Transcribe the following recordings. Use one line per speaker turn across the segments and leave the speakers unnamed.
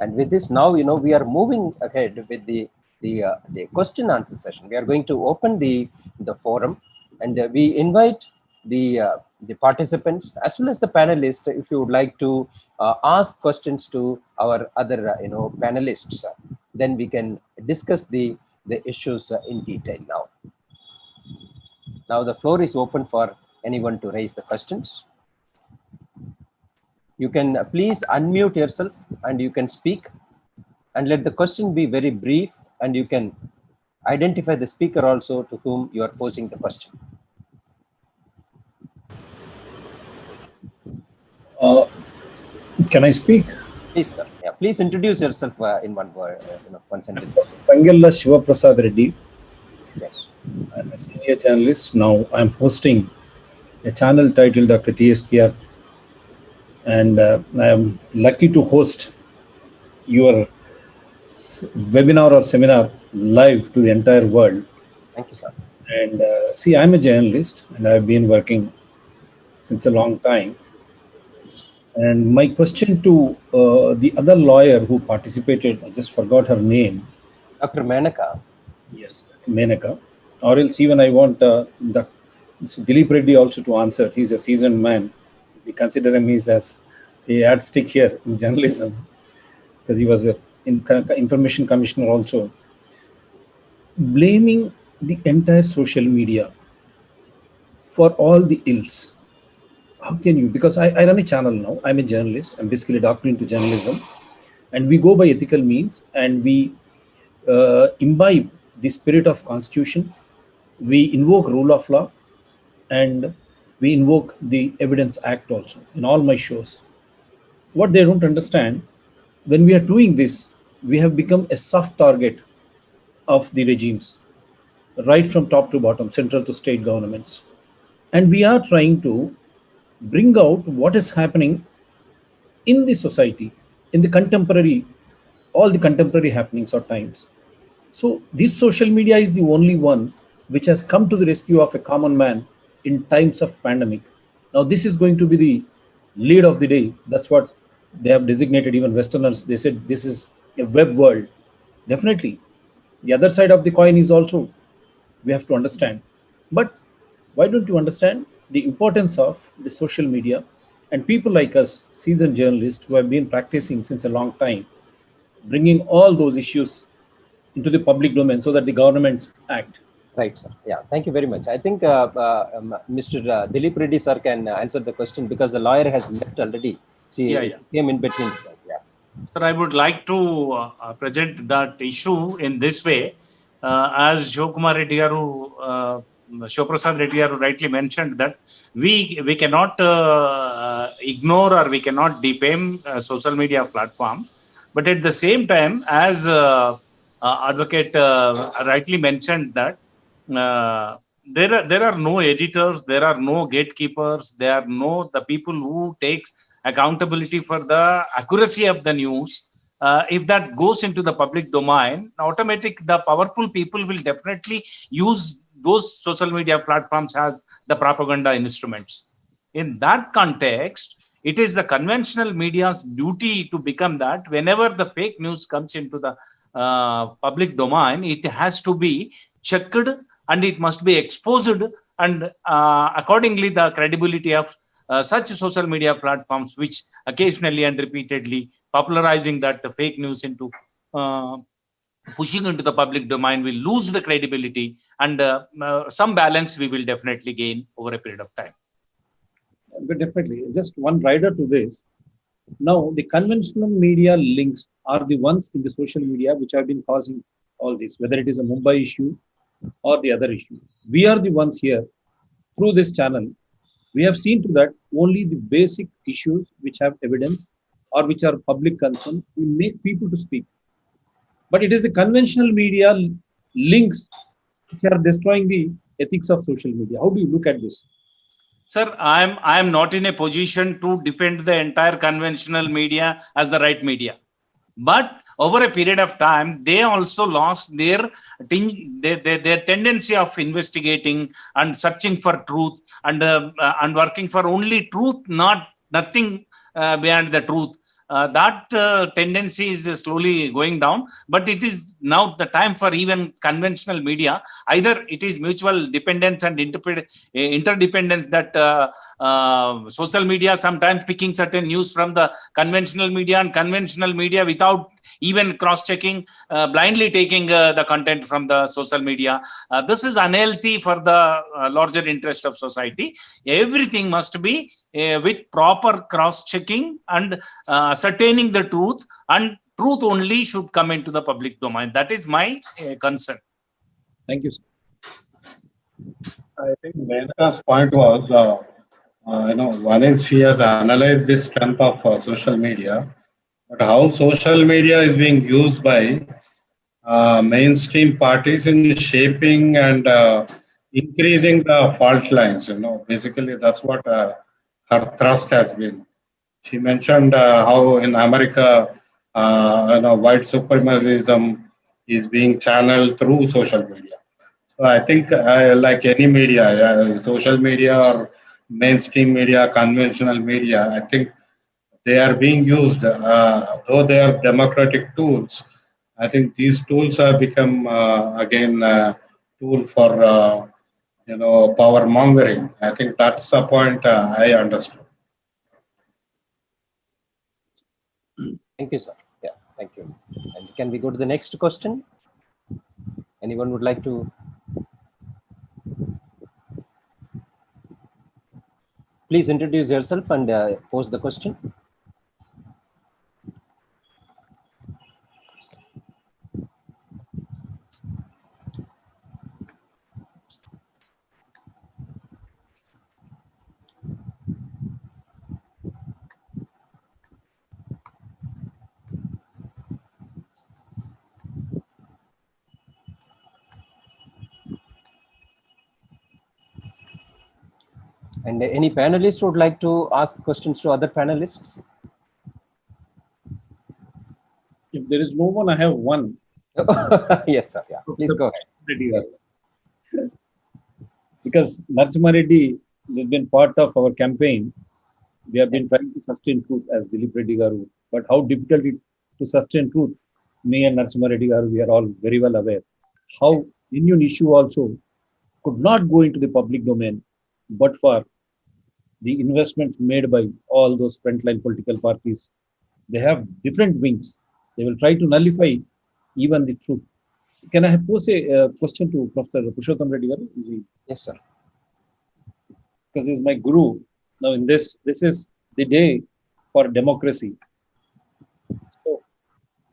And with this, now we are moving ahead with the question answer session. We are going to open the forum, and we invite the participants as well as the panelists. If you would like to ask questions to our other panelists, then we can discuss the issues in detail now. Now the floor is open for anyone to raise the questions. You can please unmute yourself and you can speak, and let the question be very brief, and you can identify the speaker also to whom you are posing the question.
Can I speak?
Please, sir. Yeah, please introduce yourself in one word, one sentence.
Pangella Shivaprasad Reddy.
Yes.
I'm a senior journalist. Now I'm hosting a channel titled Dr. TSPR, and I am lucky to host your webinar or seminar live to the entire world.
Thank you, sir.
And see, I'm a journalist and I've been working since a long time. And my question to the other lawyer who participated, I just forgot her name.
Dr. Menaka.
Yes, Menaka. Or else even I want Dilip Reddy also to answer. He's a seasoned man. We consider him as a yardstick here in journalism, because he was an information commissioner also. Blaming the entire social media for all the ills. How can you? Because I run a channel now. I'm a journalist. I'm basically a doctor into journalism. And we go by ethical means, and we imbibe the spirit of constitution. We invoke rule of law, and we invoke the Evidence Act also in all my shows. What they don't understand, when we are doing this, we have become a soft target of the regimes, right from top to bottom, central to state governments. And we are trying to bring out what is happening in the society, in the contemporary, all the contemporary happenings or times. So this social media is the only one which has come to the rescue of a common man in times of pandemic. Now this is going to be the lead of the day. That's what they have designated, even Westerners. They said this is a web world. Definitely. The other side of the coin is also, we have to understand. But why don't you understand the importance of the social media, and people like us, seasoned journalists who have been practicing since a long time, bringing all those issues into the public domain so that the governments act.
Right, sir. Yeah, thank you very much. I think Mr. Dilip Reddy sir can answer the question because the lawyer has left already. She came in between. Yes.
Sir, I would like to present that issue in this way. As Shivakumar Reddy garu, Shivaprasad Reddy garu rightly mentioned that we cannot ignore or we cannot defame social media platform. But at the same time, as Advocate rightly mentioned that there are no editors, there are no gatekeepers, there are no the people who takes accountability for the accuracy of the news. If that goes into the public domain, the powerful people will definitely use those social media platforms as the propaganda instruments. In that context, it is the conventional media's duty to become that whenever the fake news comes into the public domain, it has to be checked and it must be exposed, and accordingly the credibility of such social media platforms which occasionally and repeatedly popularizing that fake news into pushing into the public domain will lose the credibility, and some balance we will definitely gain over a period of time.
But definitely, just one rider to this. Now, the conventional media links are the ones in the social media which have been causing all this, whether it is a Mumbai issue or the other issue. We are the ones here through this channel. We have seen to that only the basic issues which have evidence or which are public concern, we make people to speak. But it is the conventional media links which are destroying the ethics of social media. How do you look at this?
Sir, I am not in a position to defend the entire conventional media as the right media. But over a period of time, they also lost their tendency of investigating and searching for truth and working for only truth, nothing beyond the truth. that tendency is slowly going down, but it is now the time for even conventional media. Either it is mutual dependence and interdependence, that social media sometimes picking certain news from the conventional media, and conventional media without even cross-checking, blindly taking the content from the social media. This is unhealthy for the larger interest of society. Everything must be with proper cross-checking and ascertaining the truth, and truth only should come into the public domain. That is my concern.
Thank you, sir.
I think Menka's point was, one is she has analyzed the strength of social media, but how social media is being used by mainstream parties in shaping and increasing the fault lines. Basically that's what her thrust has been. She mentioned how in America, white supremacism is being channeled through social media. So I think, like any media, social media or mainstream media, conventional media, I think they are being used, though they are democratic tools. I think these tools have become again a tool for power mongering. I think that's the point I understood.
Thank you, sir. Yeah, thank you. And can we go to the next question? Anyone would like to? Please introduce yourself and pose the question. And any panelist would like to ask questions to other panelists?
If there is no one, I have one.
Yes, sir. Yeah, please go ahead. Yes.
Because Narasimha Reddy has been part of our campaign. We have been trying to sustain truth as Dilip Reddy Garu. But how difficult it to sustain truth, me and Narasimha Reddy Garu, we are all very well aware. How Indian issue also could not go into the public domain, but for the investments made by all those frontline political parties. They have different wings. They will try to nullify even the truth. Can I pose a question to Professor Purushottam Reddy Garu? Is he?
Yes, sir.
Because he's my guru. Now, in this is the day for democracy. So,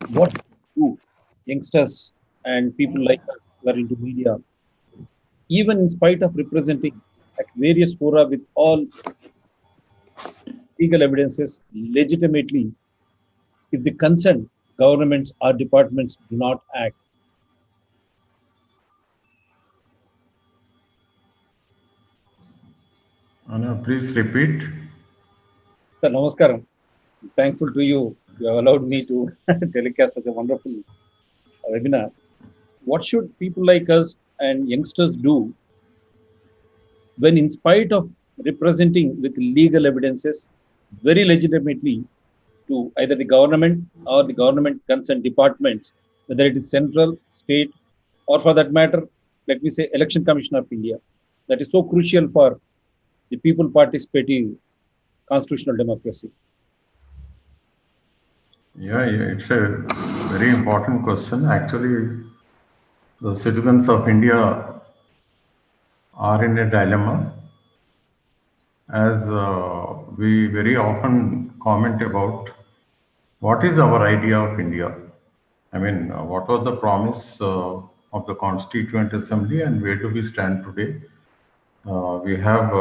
what do youngsters and people like us who are into media, even in spite of representing at various fora with all legal evidences legitimately, if the concerned governments or departments do not act?
Please repeat.
Sir, namaskaram. I'm thankful to you. You have allowed me to telecast such a wonderful webinar. What should people like us and youngsters do when, in spite of representing with legal evidences very legitimately to either the government or the government concerned departments, whether it is central, state, or for that matter, let me say, Election Commission of India, that is so crucial for the people participating constitutional democracy?
Yeah, it's a very important question. Actually, the citizens of India are in a dilemma, as we very often comment about what is our idea of India. I mean, what was the promise of the Constituent Assembly and where do we stand today? We have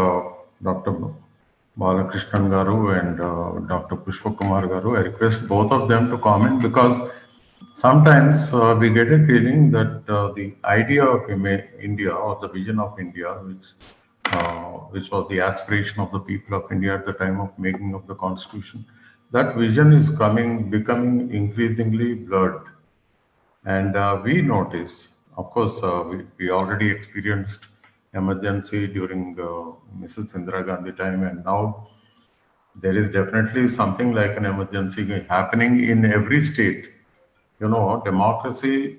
Dr. Balakrishnan Garu and Dr. Pushpa Kumar Garu. I request both of them to comment, because sometimes we get a feeling that the idea of India, or the vision of India, which was the aspiration of the people of India at the time of making of the Constitution, that vision is becoming increasingly blurred. And we notice, of course, we already experienced emergency during Mrs. Indira Gandhi time, and now there is definitely something like an emergency happening in every state. You know, democracy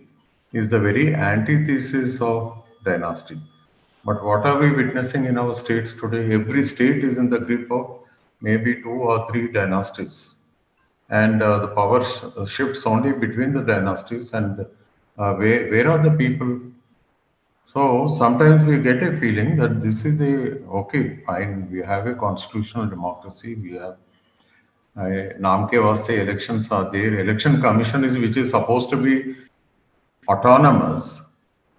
is the very antithesis of dynasty. But what are we witnessing in our states today? Every state is in the grip of maybe two or three dynasties. And the power shifts only between the dynasties. And where are the people? So sometimes we get a feeling that this is okay, fine, we have a constitutional democracy, we have naam ke vaste elections are there. Election commission which is supposed to be autonomous.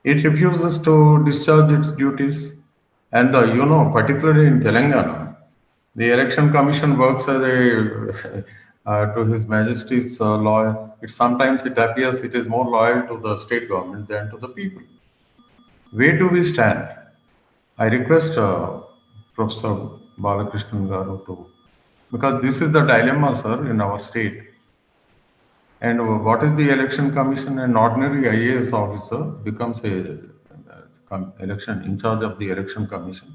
It refuses to discharge its duties. And particularly in Telangana, the election commission works as a to His Majesty's loyal. Sometimes it appears it is more loyal to the state government than to the people. Where do we stand? I request Professor Balakrishnan Garu because this is the dilemma, sir, in our state. And what is the election commission? An ordinary IAS officer becomes a election in charge of the election commission.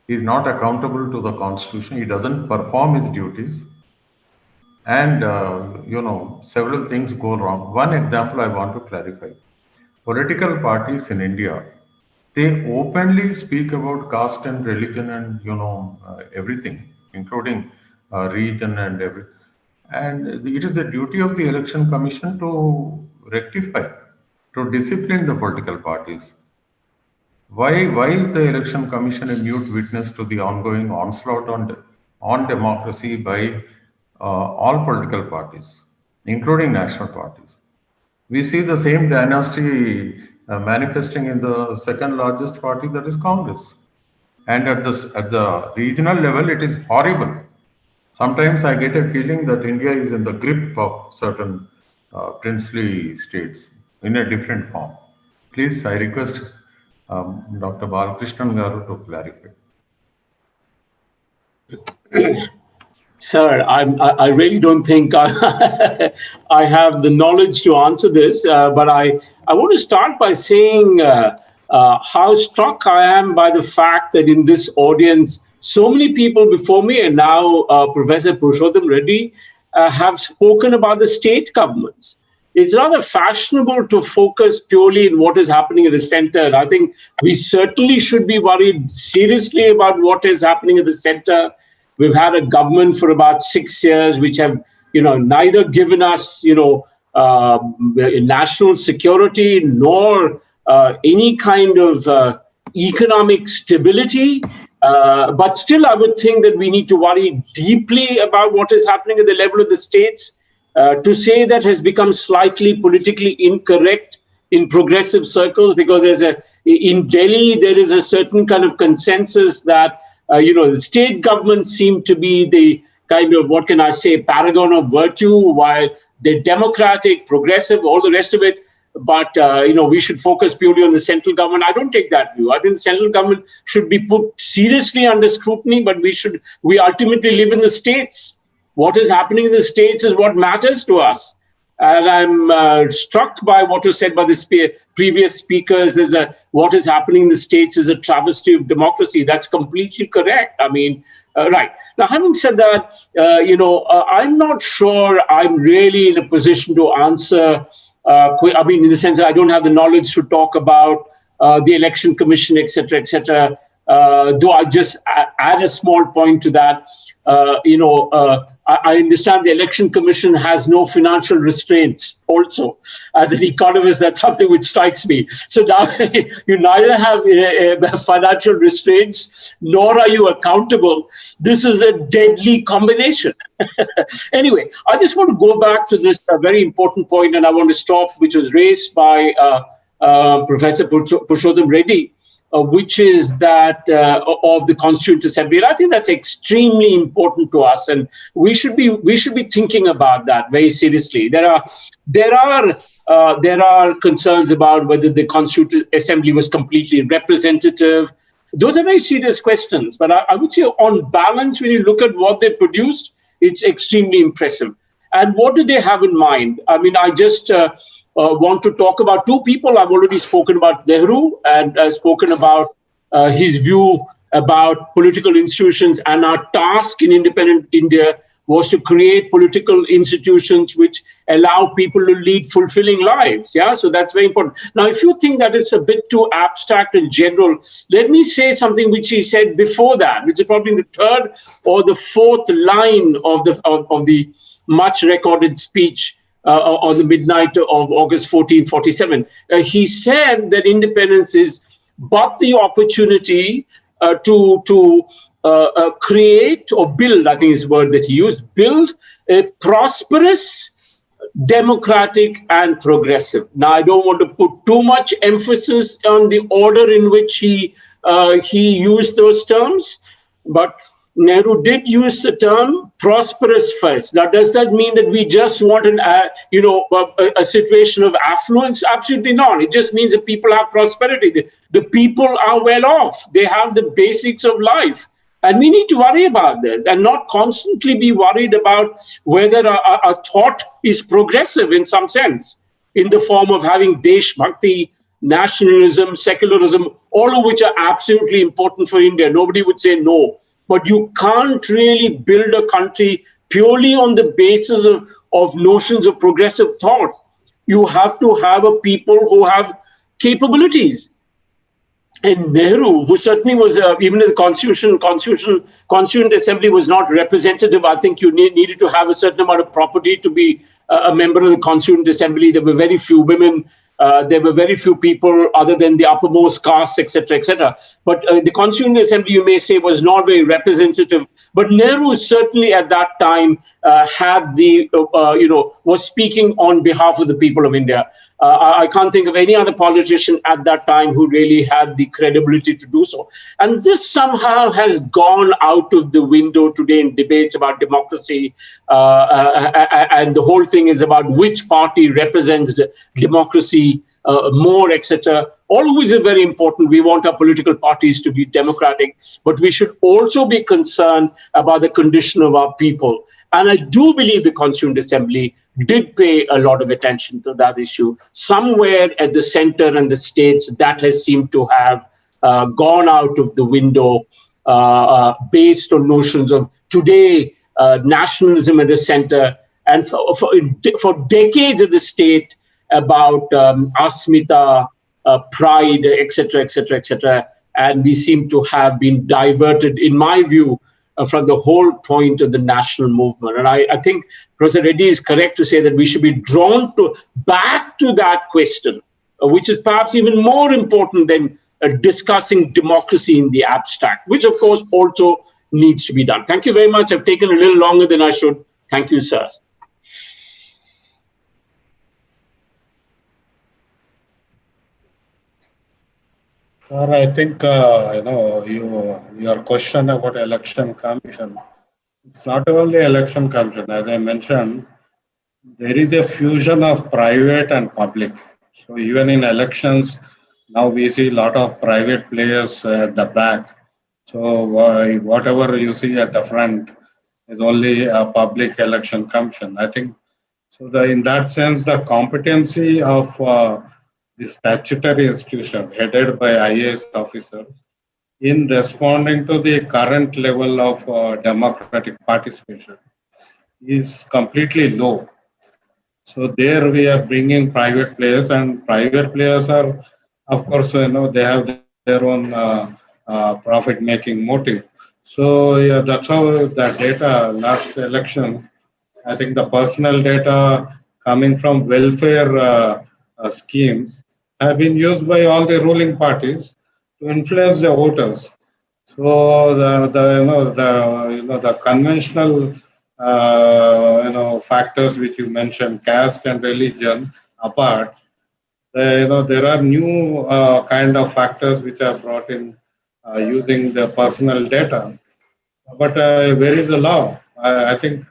He is not accountable to the constitution. He doesn't perform his duties. And, several things go wrong. One example I want to clarify. Political parties in India, they openly speak about caste and religion and, everything, including region and everything. And it is the duty of the election commission to rectify, to discipline the political parties. Why is the election commission a mute witness to the ongoing onslaught on democracy by all political parties, including national parties? We see the same dynasty manifesting in the second largest party, that is Congress. And at the regional level, it is horrible. Sometimes I get a feeling that India is in the grip of certain princely states in a different form. Please, I request Dr. Balakrishnan Garu to clarify.
Sir, I really don't think I have the knowledge to answer this, but I want to start by saying how struck I am by the fact that in this audience, so many people before me and now Professor Purushottam Reddy have spoken about the state governments. It's rather fashionable to focus purely in what is happening at the center. I think we certainly should be worried seriously about what is happening at the center. We've had a government for about 6 years, which have, neither given us, national security nor any kind of economic stability. But still, I would think that we need to worry deeply about what is happening at the level of the states. To say that has become slightly politically incorrect in progressive circles, because in Delhi, there is a certain kind of consensus that the state governments seem to be the kind of, what can I say, paragon of virtue, while they're democratic, progressive, all the rest of it. But, we should focus purely on the central government. I don't take that view. I think the central government should be put seriously under scrutiny, but we ultimately live in the states. What is happening in the states is what matters to us. And I'm struck by what was said by the previous speakers. What is happening in the states is a travesty of democracy. That's completely correct. I mean, right. Now, having said that, I'm not sure I'm really in a position to answer, in the sense that I don't have the knowledge to talk about the election commission, et cetera, though I just add a small point to that. I understand the election commission has no financial restraints also. As an economist, that's something which strikes me. So now you neither have financial restraints, nor are you accountable. This is a deadly combination. Anyway, I just want to go back to this very important point, and I want to stop, which was raised by Professor Purushottam Reddy, which is that of the Constituent Assembly. And I think that's extremely important to us, and we should be thinking about that very seriously. There are concerns about whether the Constituent Assembly was completely representative. Those are very serious questions, but I would say on balance, when you look at what they produced, it's extremely impressive. And what do they have in mind? I mean, I just want to talk about two people. I've already spoken about Nehru and spoken about his view about political institutions, and our task in independent India was to create political institutions which allow people to lead fulfilling lives. Yeah, so that's very important. Now, if you think that it's a bit too abstract and general, let me say something which he said before that, which is probably the third or the fourth line of the much recorded speech on the midnight of August 1447. He said that independence is but the opportunity to create or build, I think is the word that he used, build a prosperous, democratic and progressive. Now, I don't want to put too much emphasis on the order in which he used those terms, but Nehru did use the term prosperous first. Now, does that mean that we just want a situation of affluence? Absolutely not. It just means that people have prosperity. The people are well off. They have the basics of life. And we need to worry about that and not constantly be worried about whether a thought is progressive in some sense, in the form of having Desh Bhakti, nationalism, secularism, all of which are absolutely important for India. Nobody would say no. But you can't really build a country purely on the basis of notions of progressive thought. You have to have a people who have capabilities. And Nehru, who certainly was, even in the Constituent Assembly was not representative. I think you needed to have a certain amount of property to be a member of the Constituent Assembly. There were very few women. There were very few people other than the uppermost caste, etc., etc. But the Constituent Assembly, you may say, was not very representative. But Nehru certainly at that time had was speaking on behalf of the people of India. I can't think of any other politician at that time who really had the credibility to do so. And this somehow has gone out of the window today in debates about democracy. And the whole thing is about which party represents democracy more, etc. All of which is very important. We want our political parties to be democratic, but we should also be concerned about the condition of our people. And I do believe the Constituent Assembly did pay a lot of attention to that issue. Somewhere at the center and the states, that has seemed to have gone out of the window based on notions of today, nationalism at the center, and for decades at the state about asmita, pride, etc., etc., etc. And we seem to have been diverted, in my view, from the whole point of the national movement. And I think Professor Reddy is correct to say that we should be drawn back to that question, which is perhaps even more important than discussing democracy in the abstract, which of course also needs to be done. Thank you very much. I've taken a little longer than I should. Thank you, sirs.
Sir, I think your question about election commission. It's not only election commission. As I mentioned, there is a fusion of private and public. So even in elections, now we see a lot of private players at the back. So whatever you see at the front is only a public election commission. I think so. In that sense, the competency of the statutory institutions headed by IAS officers in responding to the current level of democratic participation is completely low. So there we are bringing private players, and private players are, of course, they have their own profit-making motive. So yeah, that's how the data last election, I think the personal data coming from welfare schemes have been used by all the ruling parties to influence the voters. So the conventional factors which you mentioned, caste and religion apart, there are new kind of factors which are brought in using the personal data. But where is the law? I think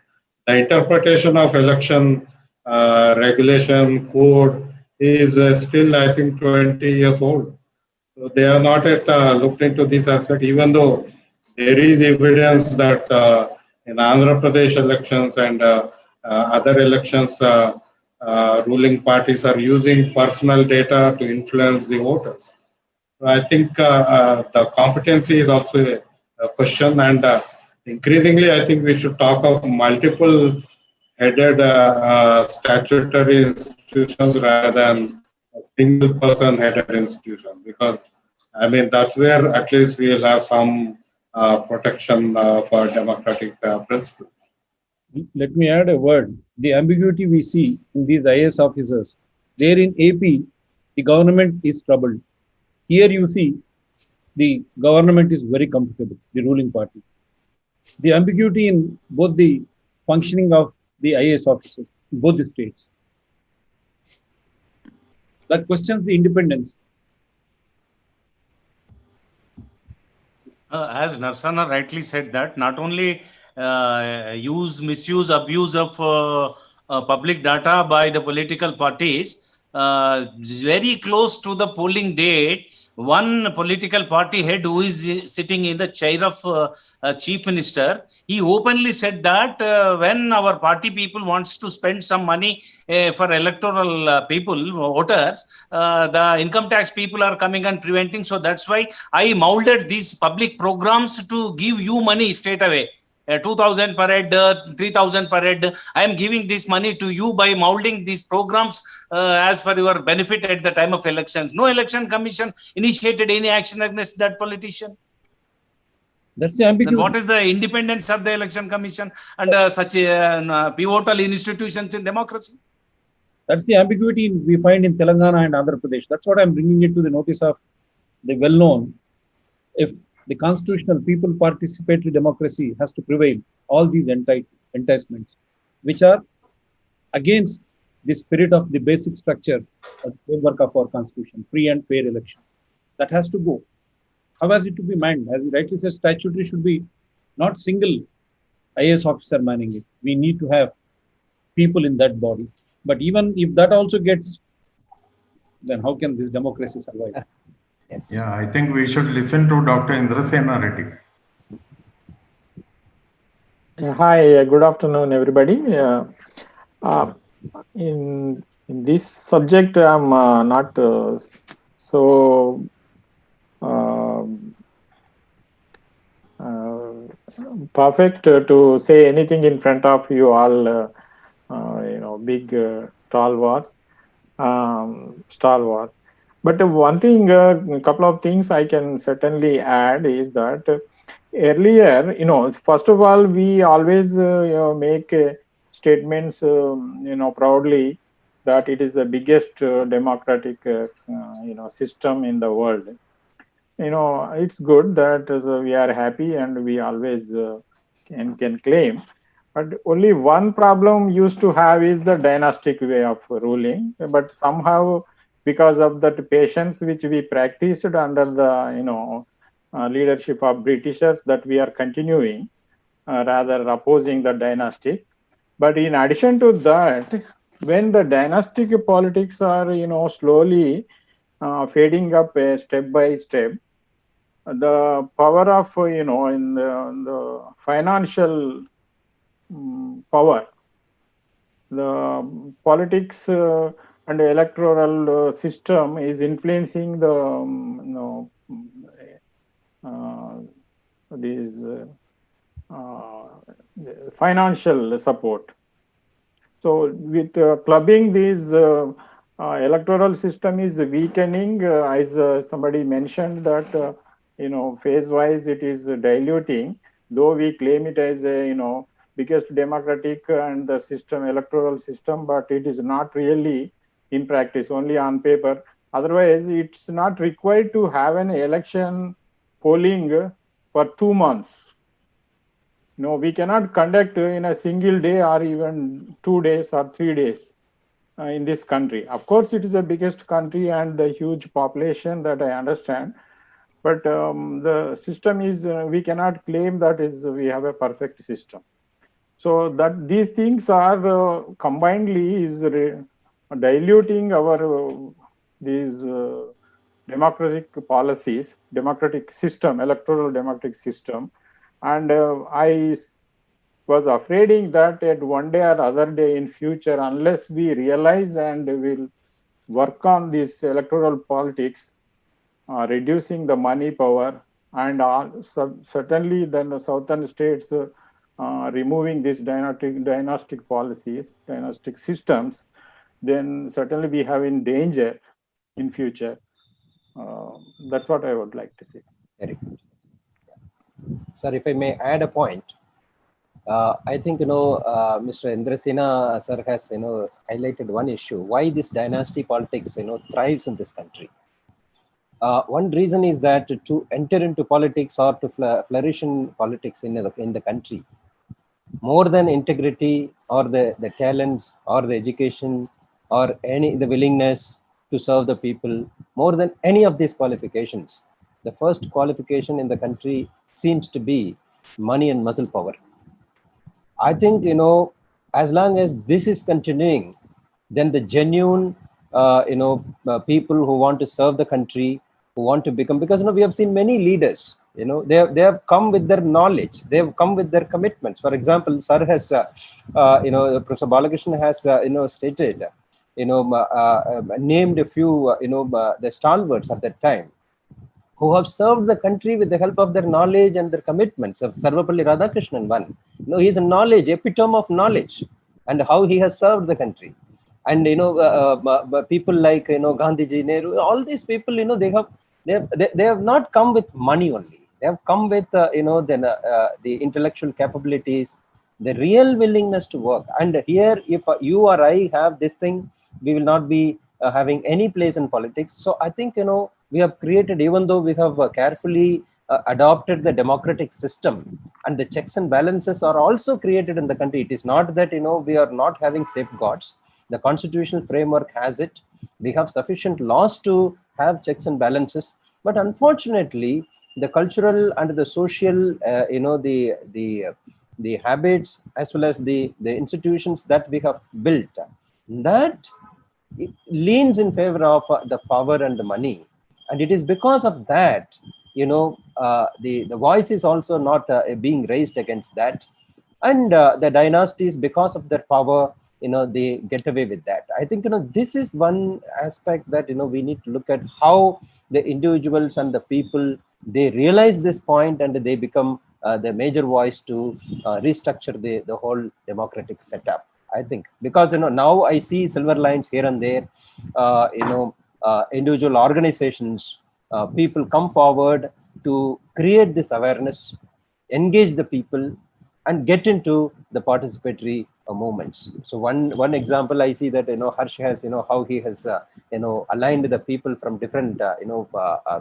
the interpretation of election regulation code is still, I think, 20 years old. So they are not yet looked into this aspect, even though there is evidence that in Andhra Pradesh elections and other elections, ruling parties are using personal data to influence the voters. I think the competency is also a question, and increasingly, I think we should talk of multiple headed statutory institutions rather than a single person headed institution, because I mean that's where at least we will have some protection for democratic principles.
Let me add a word. The ambiguity we see in these IAS officers, there in AP, the government is troubled. Here you see the government is very comfortable, the ruling party. The ambiguity in both the functioning of the IAS officers in both the states, that questions the independence.
As Narsana rightly said, that not only misuse, abuse of public data by the political parties, very close to the polling date, one political party head who is sitting in the chair of chief minister, he openly said that when our party people wants to spend some money for electoral people, voters, the income tax people are coming and preventing. So that's why I molded these public programs to give you money straight away. 2,000 per head, 3,000 per head. I am giving this money to you by molding these programs as for your benefit at the time of elections. No election commission initiated any action against that politician.
That's the ambiguity.
Then what is the independence of the election commission and such a pivotal institutions in democracy?
That's the ambiguity we find in Telangana and Andhra Pradesh. That's what I'm bringing it to the notice of the well-known. If the constitutional people participatory democracy has to prevail, all these enticements, which are against the spirit of the basic structure of the framework of our constitution, free and fair election, that has to go. How has it to be manned? As you rightly said, statutory should be not single IAS officer manning it. We need to have people in that body. But even if that also gets, then how can this democracy survive?
Yes.
Yeah, I think we should listen to Dr. Indrasena Reddy.
Hi, good afternoon, everybody. In this subject, I'm not so perfect to say anything in front of you all. Big stalwarts. But one thing, a couple of things I can certainly add is that earlier, first of all, we always make statements, proudly that it is the biggest democratic, system in the world. It's good that we are happy and we always can claim. But only one problem used to have is the dynastic way of ruling. But somehow, because of that patience which we practiced under the leadership of Britishers, that we are continuing, rather opposing the dynastic. But in addition to that, when the dynastic politics are slowly fading up step by step, the power of in the financial power, the politics and electoral system is influencing the these financial support. So with clubbing these electoral system is weakening, as somebody mentioned that phase wise it is diluting, though we claim it as a biggest democratic and the system, electoral system, but it is not really in practice, only on paper. Otherwise, it's not required to have an election polling for 2 months. We cannot conduct in a single day or even 2 days or 3 days in this country. Of course, it is the biggest country and the huge population, that I understand. But the system is, we cannot claim that we have a perfect system. So that these things are combinedly is diluting our these democratic policies, democratic system, electoral democratic system. And I was afraid that at one day or other day in future, unless we realize and will work on this electoral politics, reducing the money power, and certainly then the southern states removing these dynastic policies, dynastic systems, then certainly we have in danger in future. That's what I would like to say.
Very good. Sir, if I may add a point, I think, Mr. Indrasena sir has, highlighted one issue, why this dynasty politics, thrives in this country. One reason is that to enter into politics or to flourish in politics in the country, more than integrity or the talents or the education or the willingness to serve the people, more than any of these qualifications, the first qualification in the country seems to be money and muscle power. I think, as long as this is continuing, then the genuine, people who want to serve the country, who want to become, because, we have seen many leaders, they have come with their knowledge, they have come with their commitments. For example, sir has, Professor Balakrishnan has, stated, named a few, the stalwarts at that time, who have served the country with the help of their knowledge and their commitments. Of Sarvapalli Radhakrishnan, one, he is a knowledge, epitome of knowledge, and how he has served the country. And people like Gandhiji, Nehru, all these people, they have not come with money only. They have come with the intellectual capabilities, the real willingness to work. And here, if you or I have this thing, we will not be having any place in politics. So I think, we have created, even though we have carefully adopted the democratic system, and the checks and balances are also created in the country. It is not that, we are not having safeguards. The constitutional framework has it. We have sufficient laws to have checks and balances. But unfortunately, the cultural and the social, the habits, as well as the institutions that we have built, that it leans in favor of the power and the money. And it is because of that, the voice is also not being raised against that. And the dynasties, because of their power, they get away with that. I think, this is one aspect that, we need to look at, how the individuals and the people, they realize this point and they become the major voice to restructure the whole democratic setup. I think, because, now I see silver lines here and there, individual organizations, people come forward to create this awareness, engage the people, and get into the participatory movements. So one example I see that, Harsh has, how he has, aligned the people from different,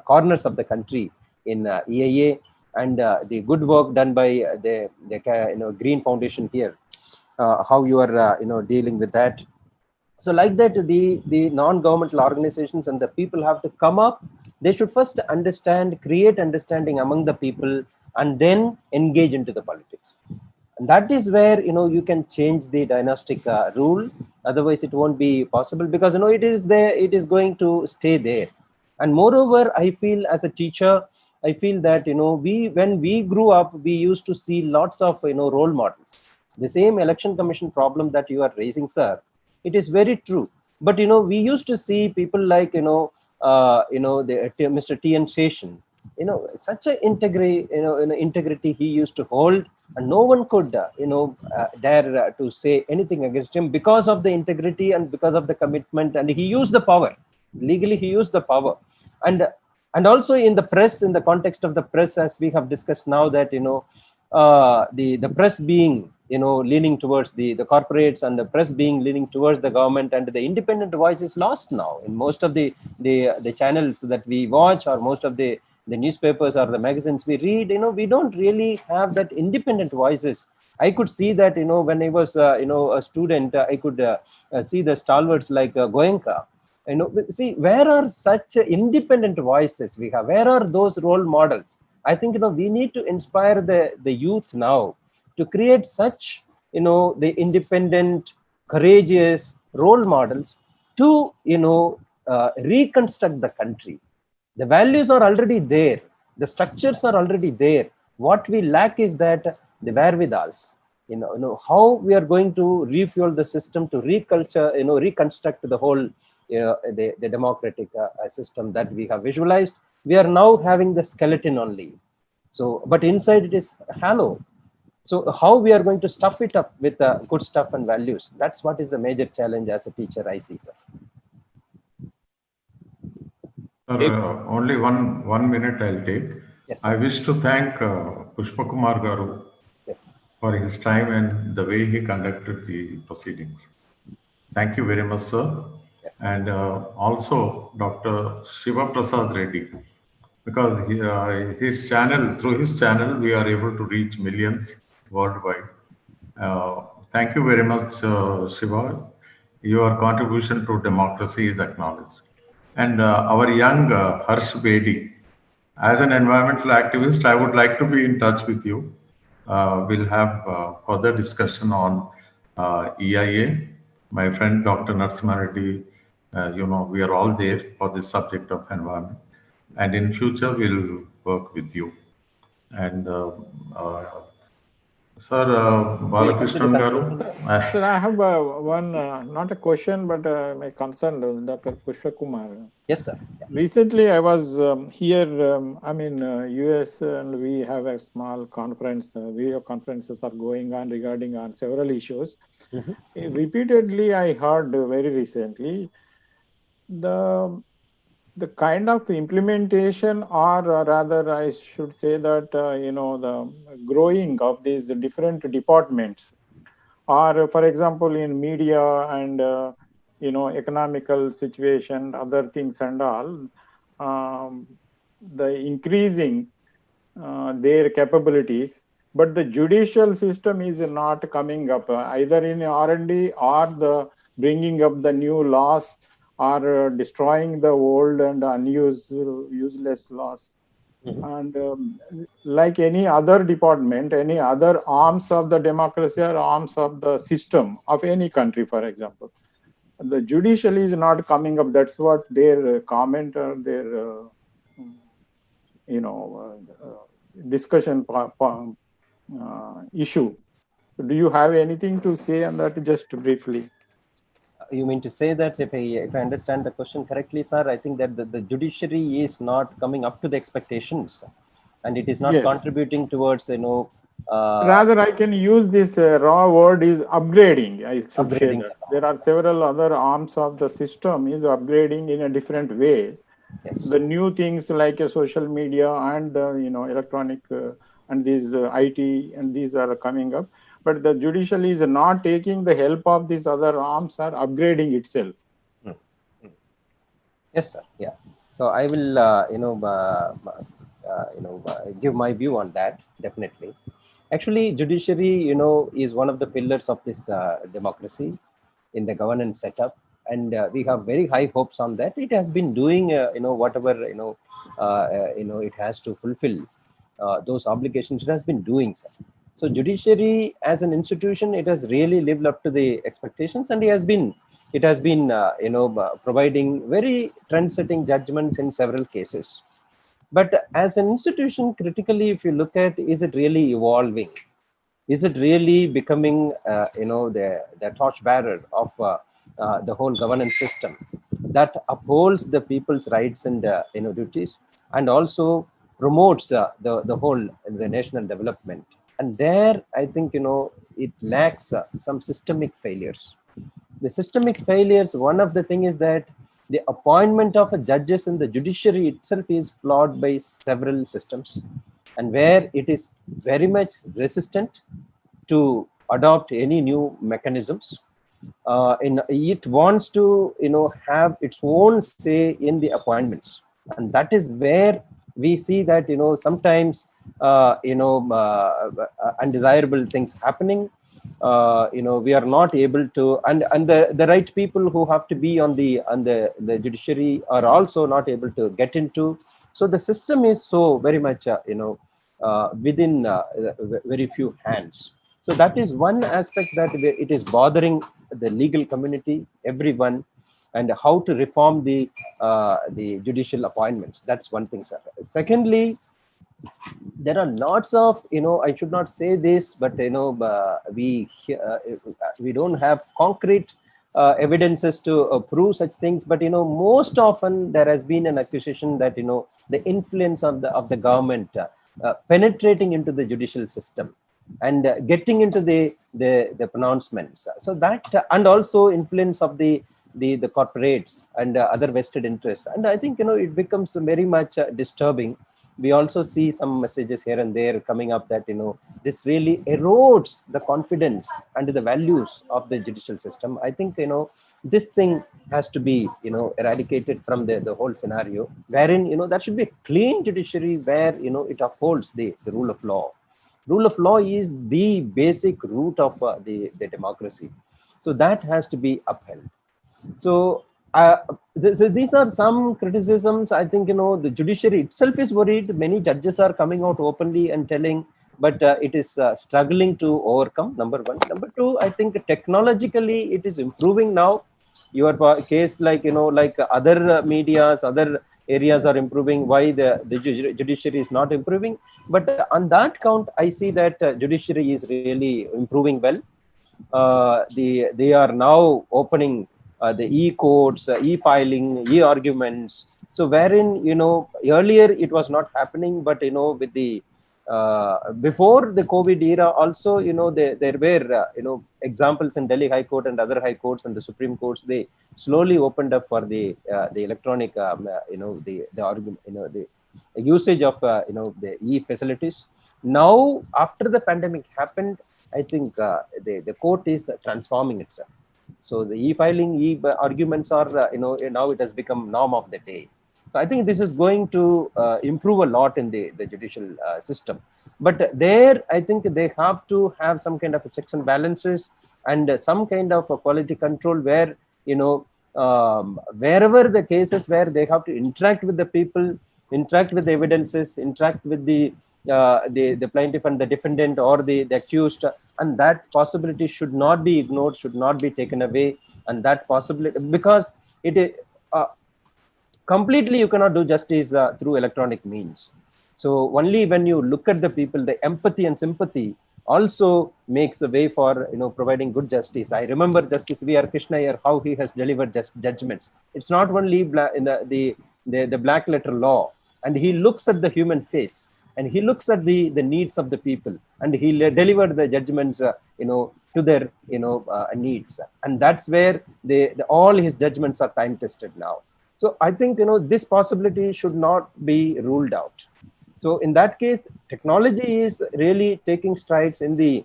corners of the country in EIA, and the good work done by the Green Foundation here, how you are, dealing with that. So like that, the non-governmental organizations and the people have to come up. They should first understand, create understanding among the people, and then engage into the politics. And that is where, you can change the dynastic rule. Otherwise, it won't be possible, because, it is there, it is going to stay there. And moreover, I feel as a teacher, I feel that, when we grew up, we used to see lots of, role models. The same election commission problem that you are raising, sir, it is very true. But, we used to see people like, Mr. T.N. Seshan, such a integrity he used to hold, and no one could, dare to say anything against him, because of the integrity and because of the commitment. And he used the power, legally he used the power. And also in the press, in the context of the press, as we have discussed now, that, the press being, leaning towards the corporates, and the press being leaning towards the government, and the independent voice is lost now in most of the channels that we watch, or most of the newspapers or the magazines we read. We don't really have that independent voices. I could see that, when I was, a student, I could see the stalwarts like Goenka. See, where are such independent voices we have? Where are those role models? I think, we need to inspire the youth now to create such, the independent, courageous role models to, reconstruct the country. The values are already there. The structures are already there. What we lack is that the wherewithals. How we are going to refuel the system to reconstruct the whole, the democratic system that we have visualized. We are now having the skeleton only. So, but inside it is hollow. So how we are going to stuff it up with good stuff and values? That's what is the major challenge as a teacher I see, sir.
Sir, only one minute I'll take.
Yes,
I
sir.
wish to thank Pushpa Kumar Garu
Yes,
for his time and the way he conducted the proceedings. Thank you very much, sir.
yes,
And also Dr. Shiva Prasad Reddy, because through his channel, we are able to reach millions worldwide. Thank you very much, Shiva. Your contribution to democracy is acknowledged. And our young Harsh Bedi, as an environmental activist, I would like to be in touch with you. We'll have further discussion on EIA. My friend Dr. Narasimha Reddy, we are all there for the subject of environment. And in future, we'll work with you. And Sir,
we'll come to the
Balakrishnan Garu.
conclusion.
Sir, I have one, not a question, but my concern, Dr. Pushpa Kumar.
Yes, sir. Yeah.
Recently, I was here, I'm in US, and we have a small conference. Video conferences are going on regarding on several issues. Repeatedly, I heard very recently the kind of implementation, or rather I should say that, the growing of these different departments, or for example, in media and, economical situation, other things and all, the increasing their capabilities, but the judicial system is not coming up, either in R&D or the bringing up the new laws, or destroying the old and useless laws. And like any other department, any other arms of the democracy or arms of the system of any country, for example, the judiciary is not coming up. That's what their comment or their, discussion issue. Do you have anything to say on that, just briefly?
You mean to say that if I understand the question correctly, sir, I think that the judiciary is not coming up to the expectations, and it is not
Yes.
contributing towards,
Rather, I can use this raw word is upgrading. I should say
upgrading.
that there are several other arms of the system is upgrading in a different ways.
Yes.
The new things like social media and electronic and these IT and these are coming up, but the judiciary is not taking the help of these other arms or upgrading itself.
Yes, sir. Yeah. So I will, give my view on that. Definitely. Actually, judiciary, is one of the pillars of this democracy in the governance setup, and we have very high hopes on that. It has been doing, whatever it has to fulfill those obligations. It has been doing so. So, judiciary as an institution, it has really lived up to the expectations, and it has been providing very trend-setting judgments in several cases. But as an institution, critically, if you look at, is it really evolving? Is it really becoming, the torchbearer of the whole governance system that upholds the people's rights and duties, and also promotes the national development? And there, I think it lacks some systemic failures. The systemic failures, one of the thing is that the appointment of judges in the judiciary itself is flawed by several systems, and where it is very much resistant to adopt any new mechanisms. It wants to have its own say in the appointments, and that is where we see that sometimes undesirable things happening. We are not able to, and the right people who have to be on the judiciary are also not able to get into. So the system is so very much within very few hands. So that is one aspect that it is bothering the legal community, everyone, and how to reform the judicial appointments. That's one thing, sir. Secondly, there are lots of I should not say this, but we don't have concrete evidences to prove such things, but most often there has been an accusation that the influence of the government penetrating into the judicial system and getting into the pronouncements. So that and also influence of the corporates and other vested interests. And I think it becomes very much disturbing. We also see some messages here and there coming up that this really erodes the confidence and the values of the judicial system. I think this thing has to be eradicated from the whole scenario, wherein there should be a clean judiciary where it upholds the rule of law. Rule of law is the basic root of the democracy, so that has to be upheld. So these are some criticisms. I think the judiciary itself is worried. Many judges are coming out openly and telling, but it is struggling to overcome. Number one. Number two, I think technologically it is improving now. Your case, like like other medias, other areas are improving. Why the judiciary is not improving? But on that count, I see that judiciary is really improving well. They are now opening the e-courts, e-filing, e-arguments. So wherein, earlier it was not happening, but, with the, before the COVID era also, there were, examples in Delhi High Court and other high courts and the Supreme Courts, they slowly opened up for the electronic, the argument, the usage of, the e-facilities. Now, after the pandemic happened, I think the court is transforming itself. So the e-filing, e-arguments are, now it has become norm of the day. So I think this is going to improve a lot in the judicial system. But there, I think they have to have some kind of a checks and balances and some kind of a quality control where, wherever the cases where they have to interact with the people, interact with the evidences, interact with the plaintiff and the defendant or the accused, and that possibility should not be ignored, should not be taken away. And that possibility, because it is completely, you cannot do justice through electronic means. So only when you look at the people, the empathy and sympathy also makes a way for providing good justice. I remember Justice V.R. Krishna here, how he has delivered judgments. It's not only in the black letter law, and he looks at the human face and he looks at the needs of the people, and he delivered the judgments to their needs. And that's where all his judgments are time tested now. So I think this possibility should not be ruled out. So in that case, technology is really taking strides in the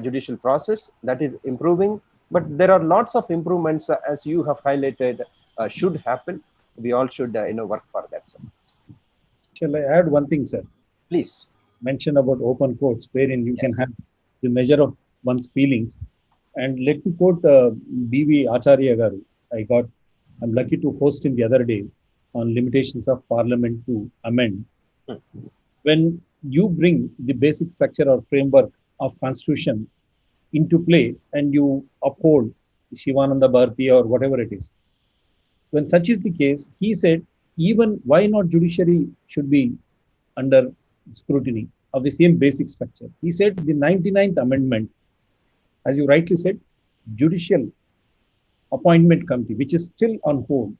judicial process. That is improving, but there are lots of improvements, as you have highlighted, should happen. We all should work for that, sir.
Shall I add one thing, sir?
Please.
Mention about open courts, wherein you can have the measure of one's feelings. And let me quote B.V. Acharya Garu. I'm lucky to host him the other day on limitations of Parliament to amend. When you bring the basic structure or framework of Constitution into play and you uphold Shivananda Bharati or whatever it is, when such is the case, he said, even why not judiciary should be under scrutiny of the same basic structure. He said the 99th Amendment, as you rightly said, Judicial Appointment Committee, which is still on hold,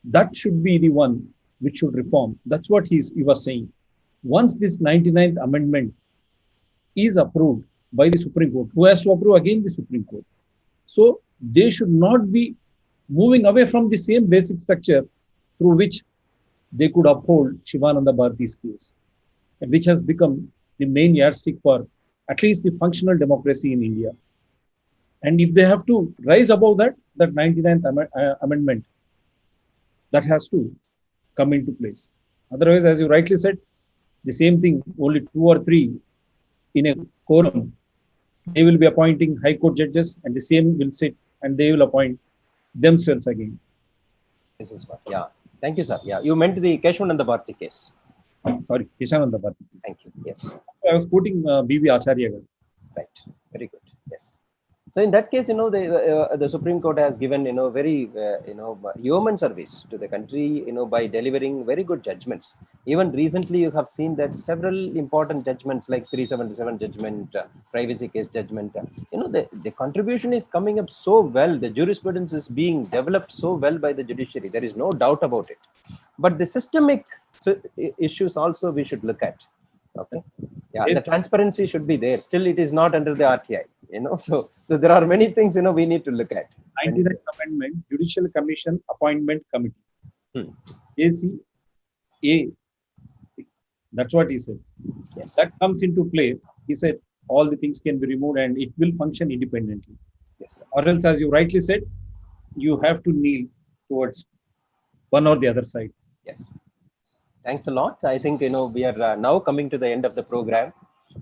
that should be the one which should reform. That's what he was saying. Once this 99th Amendment is approved by the Supreme Court, who has to approve again the Supreme Court? So they should not be moving away from the same basic structure through which they could uphold Shivananda Bharati's case, which has become the main yardstick for at least the functional democracy in India. And if they have to rise above that 99th Amendment, that has to come into place. Otherwise, as you rightly said, the same thing, only 2 or 3 in a quorum, they will be appointing high court judges, and the same will sit and they will appoint themselves again.
This is what, yeah. Thank you, sir. Yeah, you meant the Keshavananda Bharati case.
Sorry, Keshavananda Bharati case.
Thank you. Yes.
I was quoting B.V. Acharya.
Right. Very good. Yes. So in that case, the Supreme Court has given, very, human service to the country, by delivering very good judgments. Even recently, you have seen that several important judgments like 377 judgment, privacy case judgment, the contribution is coming up so well. The jurisprudence is being developed so well by the judiciary. There is no doubt about it. But the systemic issues also we should look at. Okay. Yeah,
Yes.
the transparency should be there. Still, it is not under the RTI. So there are many things we need to look at.
99th Amendment, Judicial Commission Appointment Committee. ACA. That's what he said.
Yes.
That comes into play. He said all the things can be removed and it will function independently.
Yes, sir.
Or else, as you rightly said, you have to kneel towards one or the other side.
Yes. Thanks a lot. I think we are now coming to the end of the program.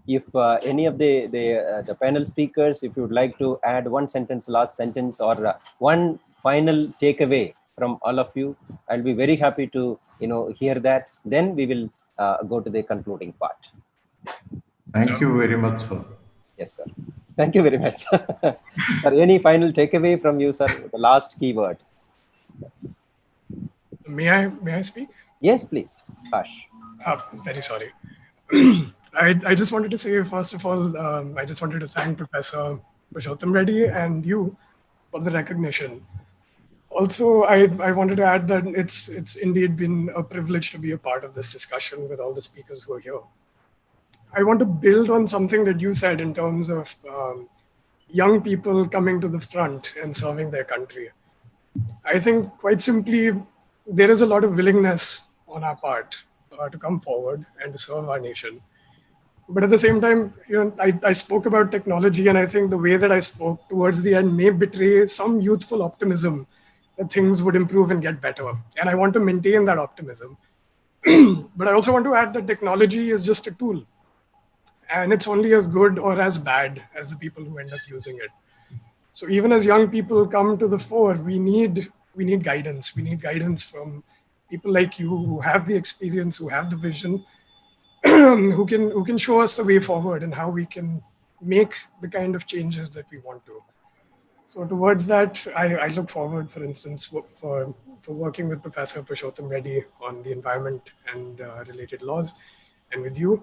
If any of the panel speakers, if you would like to add one sentence, last sentence, or one final takeaway from all of you, I'll be very happy to hear that. Then we will go to the concluding part.
Thank you very much, sir.
Yes, sir. Thank you very much. Sir, any final takeaway from you, sir? The last keyword. Yes.
May I speak?
Yes, please. Hush.
Very sorry. I just wanted to say, first of all, I just wanted to thank Professor Purushottam Reddy and you for the recognition. Also, I wanted to add that it's indeed been a privilege to be a part of this discussion with all the speakers who are here. I want to build on something that you said in terms of young people coming to the front and serving their country. I think quite simply, there is a lot of willingness on our part to come forward and to serve our nation. But at the same time, I spoke about technology, and I think the way that I spoke towards the end may betray some youthful optimism that things would improve and get better. And I want to maintain that optimism. But I also want to add that technology is just a tool. And it's only as good or as bad as the people who end up using it. So even as young people come to the fore, we need guidance. We need guidance from people like you who have the experience, who have the vision, who can show us the way forward and how we can make the kind of changes that we want to. So towards that, I look forward, for instance, for working with Professor Purushottam Reddy on the environment and related laws, and with you.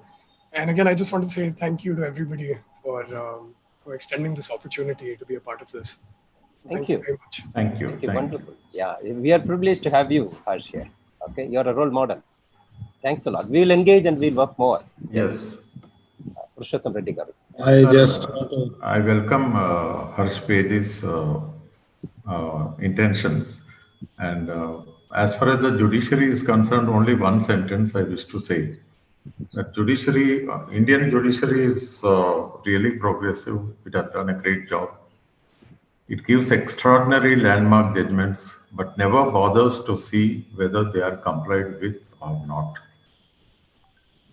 And again, I just want to say thank you to everybody for extending this opportunity to be a part of this.
Thank you
very much.
Thank you.
Thank you. Wonderful. Yeah, we are privileged to have you, Harsh, here. Okay, you're a role model. Thanks a lot. We will engage and we'll work more.
Yes.
Purushottam Reddy garu.
I welcome Harsh Bedi's intentions. And as far as the judiciary is concerned, only one sentence I wish to say. That judiciary, Indian judiciary is really progressive. It has done a great job. It gives extraordinary landmark judgments, but never bothers to see whether they are complied with or not.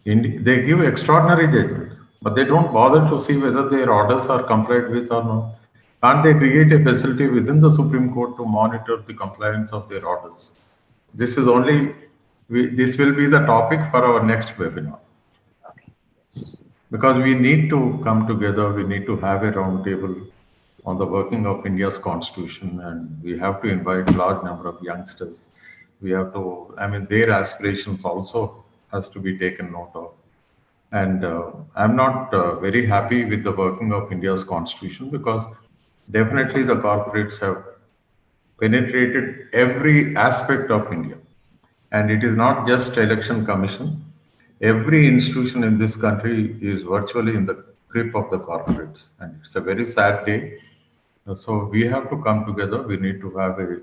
They give extraordinary judgments, but they don't bother to see whether their orders are complied with or not. Can't they create a facility within the Supreme Court to monitor the compliance of their orders? This is only, this will be the topic for our next webinar. Because we need to come together, we need to have a round table on the working of India's constitution, and we have to invite a large number of youngsters. We have to, their aspirations also has to be taken note of. And I'm not very happy with the working of India's constitution, because definitely the corporates have penetrated every aspect of India. And it is not just election commission. Every institution in this country is virtually in the grip of the corporates. And it's a very sad day. So we have to come together. We need to have a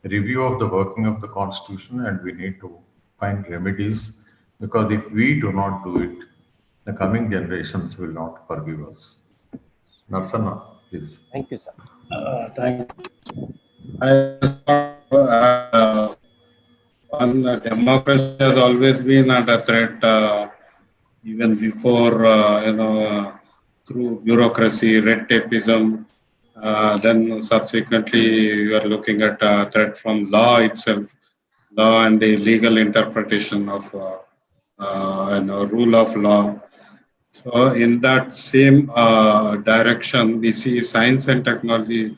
review of the working of the constitution, and we need to find remedies, because if we do not do it, the coming generations will not forgive us. Narsana, please.
Thank you, sir.
Thank you. Democracy has always been under threat, even before, through bureaucracy, red tapeism. Then subsequently, we are looking at a threat from law itself, law and the legal interpretation of rule of law. So in that same direction, we see science and technology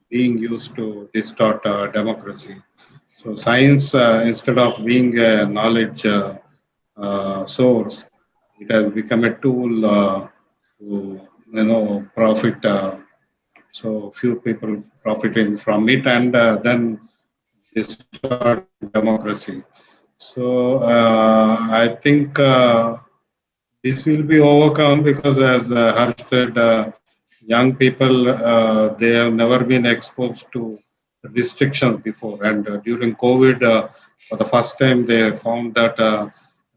being used to distort democracy. So science, instead of being a knowledge source, it has become a tool to profit. So few people profiting from it, and then distort democracy. So I think this will be overcome because, as Harsh said, young people they have never been exposed to restrictions before, and during COVID, for the first time, they found that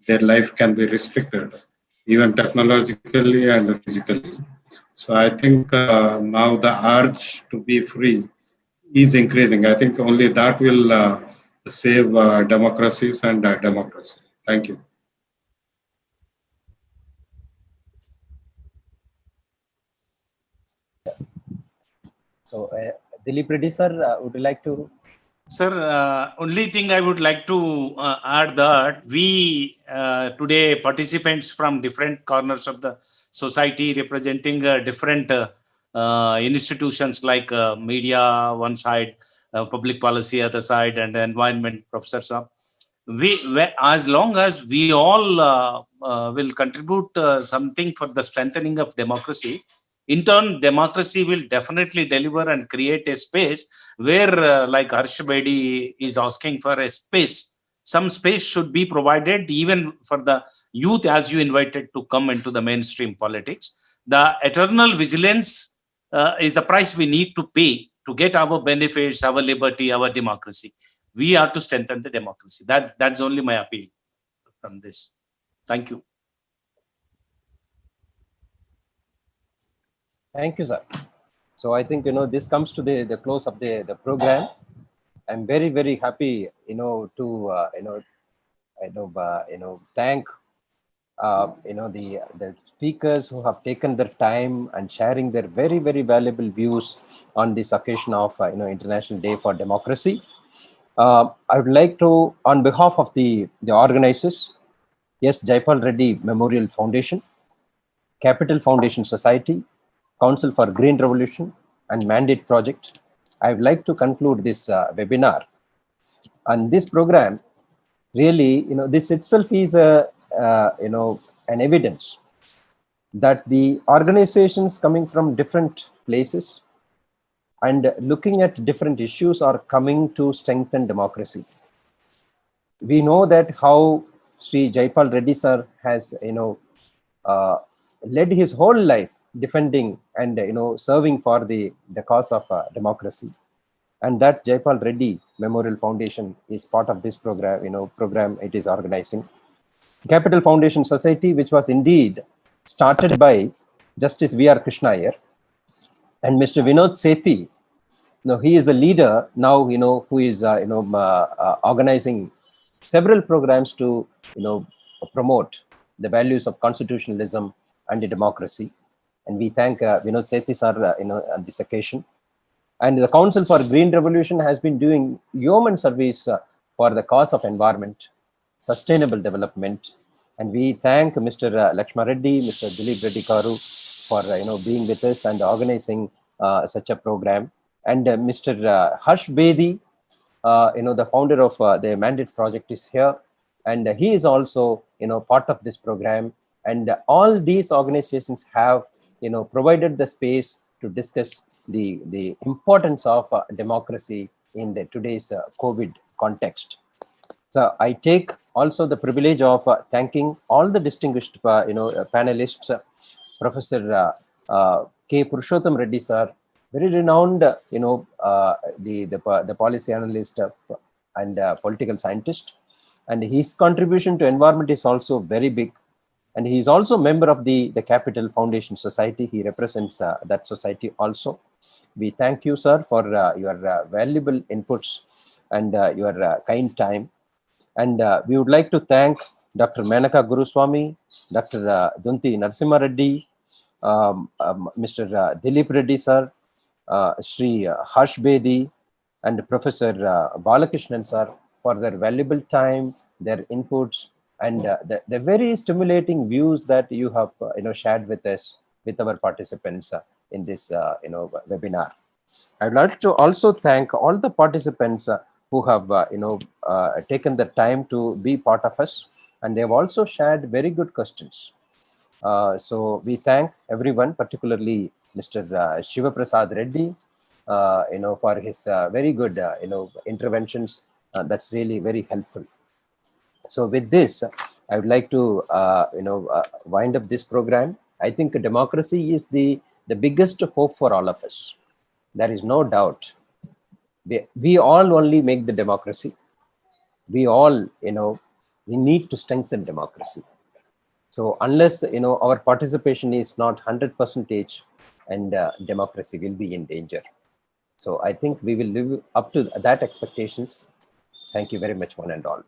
their life can be restricted, even technologically and physically. So I think now the urge to be free is increasing. I think only that will save democracies and democracy. Thank you.
So, Dilip Reddy sir, would you like to?
Sir, only thing I would like to add that we today participants from different corners of the society representing different institutions like media one side, public policy other side, and the environment professors up. As long as we all will contribute something for the strengthening of democracy, in turn, democracy will definitely deliver and create a space where, like Harsh Bedi is asking for a space, some space should be provided even for the youth as you invited to come into the mainstream politics. The eternal vigilance is the price we need to pay to get our benefits, our liberty, our democracy. We have to strengthen the democracy. That's only my appeal from this. Thank you.
Thank you, sir. So I think this comes to the close of the program. I'm very, very happy to thank the speakers who have taken their time and sharing their very, very valuable views on this occasion of International Day for Democracy. I would like to, on behalf of the organizers, SJaipalReddy Memorial Foundation, Capital Foundation Society, Council for Green Revolution, and Mandate Project, I would like to conclude this webinar. And this program, really, this itself is an evidence that the organizations coming from different places and looking at different issues are coming to strengthen democracy. We know that how Sri Jaipal Reddy sir has led his whole life defending and serving for the cause of democracy, and that Jaipal Reddy Memorial Foundation is part of this program it is organizing. Capital Foundation Society, which was indeed started by Justice V.R. Krishna Iyer and Mr. Vinod Sethi. He is the leader now, who is organizing several programs to promote the values of constitutionalism and democracy. And we thank Vinod Sethi sir on this occasion. And the Council for Green Revolution has been doing yeoman service for the cause of environment, sustainable development. And we thank Mr. Lakshma Reddy, Mr. Dilip Reddy Karu for being with us and organizing such a program. And Mr. Harsh Bedi, the founder of the Mandate Project, is here, and he is also part of this program. And all these organizations have provided the space to discuss the importance of democracy in the today's COVID context. So I take also the privilege of thanking all the distinguished panelists, Professor K. Purushottam Reddy sir, very renowned the policy analyst and political scientist, and his contribution to environment is also very big. And he is also a member of the Capital Foundation Society. He represents that society also. We thank you, sir, for your valuable inputs and your kind time. And we would like to thank Dr. Menaka Guruswamy, Dr. Dunti Narasimha Reddy, Mr. Dilip Reddy, sir, Sri Harsh Bedi, and Professor Balakrishnan, sir, for their valuable time, their inputs, and the very stimulating views that you have shared with us, with our participants in this webinar. I would like to also thank all the participants who have taken the time to be part of us, and they have also shared very good questions. So we thank everyone, particularly Mr. Shiva Prasad Reddy, for his very good interventions. That's really very helpful. So with this, I would like to wind up this program. I think democracy is the biggest hope for all of us. There is no doubt. We all only make the democracy. We all, we need to strengthen democracy. So unless, our participation is not 100%, and democracy will be in danger. So I think we will live up to that expectations. Thank you very much, one and all.